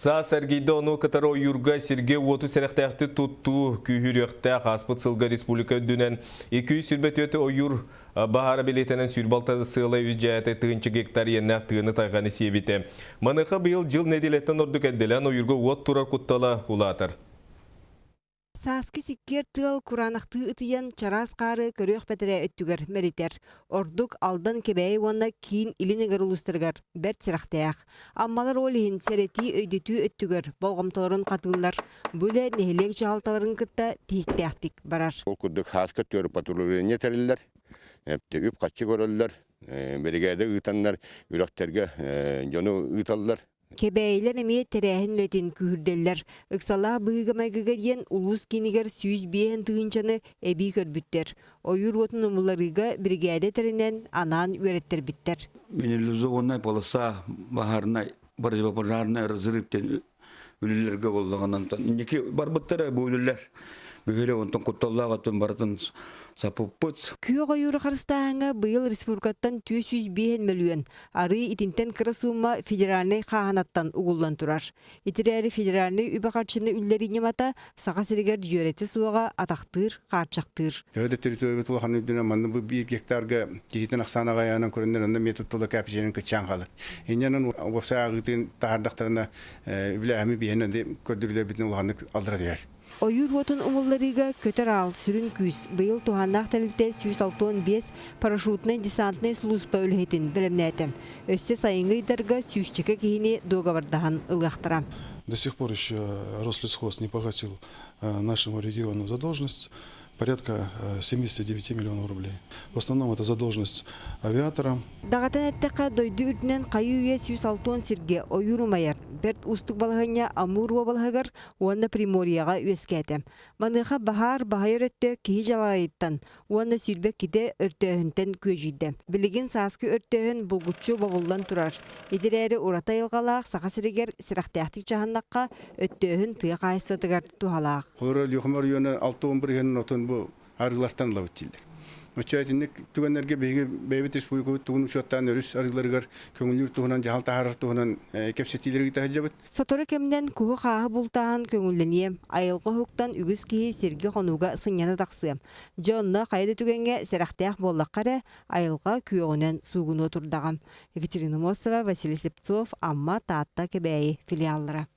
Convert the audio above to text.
Са Сергейді оны кытары ойырға Серге оту сәріқтәқті тұтту күйіріқті Қаспыт Сылға Республика өдінен 200 сүрбет өті ойыр бағары билетінен сүрбалтазы сылы 100 жәйті 3 гектар еннәқ тығыны тайғаны себеті. Манықы бұйыл жыл неделеттен ордық әдделен ойырға от тұрар құттала ұлатыр. Саски сиккер тыл куранахты ытыян чарас қары көрөк бәтірі өттігер мәритер. Ордук алдан кебәй онна кейін илінегер ұлыстыргар бәрт сірақтаяқ. Аммалар олейін сәреті өйдету өттігер болғымталарын қатылар. Бөлі нехелек жағалталарын кітті тейіктәқтік барар. Ол күрдік хаскат көріп патрулеріне тәрілер, үп қатшы көрілер, берегәді ұйтанлар, үрәктерге жону ұйталылар. Кебәйлер әме тәрәхін үлетін күхірделер. Үксала бұйғымайғығарен ұлыс кенігер сүйіз бейін тұғыншаны әбей көрбіттер. Ойыр отын ұмыларыға бригade тәрінен анан өреттер біттер. Менелізі онай полыса бағарынай, пожарынай разырыптен үлілерге болдығанан. Неке бар бұттары бұл үлілер. Бүйірі онтан құтталлаға түн барытын сапып бұт. Күйі қойыры қарыстағыңа бұйыл республикаттан 200 миллион. Ары итинтен кірасуыма федеральный қағанаттан ұғылдан тұрар. Итірәрі федеральный үбақарчыны үллеріне мата сақа сірігер жүйереті суаға атақтыр, қарчақтыр. Өді территория тұлған өбдіне манны бұл 1 гектарға кейтін ақсанаға аяnan көріндер онда метод тұлы кәпішенің күтчан қалыр. Ененің осы ағытын тағардақтарына үлі әмі бейінен көдірлер бітін ұлғаны алдыра дейер. Ойыр отын умылларыга көтер ал сүрін күз. Бұйыл туғаннақ тәлікте 165 парашютный десантный служба өлхетін білімнәтім. Өссе сайыңғыйдарға сүйшчікі кейіне доғавардаған ылғақтыра. До сих пор еще Рослесхоз не погасил нашему региону задолженность. Порядка 79 миллионов рублей. В основном это задолженность авиатора. Дағатан әттіққа дойды үрдінен қайы үйе 106 сирге ойыру майар. Берт ұстық балғanya Амурва балғагар уанна Приморияға өскәді. Маныға бағар бағайыр өтті кейі жалайыттан. Уанна сүрбек кеде өртөһінтен көжейді. Білеген сасқы өртөһін бұлғытшы бабылдан тұрар. Едірәрі ұрата елғалақ сақасырегер сірақтияқтық жағаннаққа өттөһін тұйық айсытығар туғалақ. Қолыры лүйқымар үйені 6-11 отын бұл арғылардан лауыт дейілдер. Өтчәйтінік түгенлерге бейбет республика тұғын ұшаттан өріс арғыларығар көңілер тұғынан, жағал тағарыр тұғынан кәпсеттейлерге тәхіджабыт. Соторы кемден күхі қағы бұлтаған көңілінем, айылғы хуқтан үгіз кейі серге қонуға сыңяны тақсы. Жонна қайды түгенге сәрақтаяқ боллаққары айылға күйеғінен суғын отырдағам. Екатерина Мосова, Василий Слепцов, Амма Таатта Кебәйі филиаллары.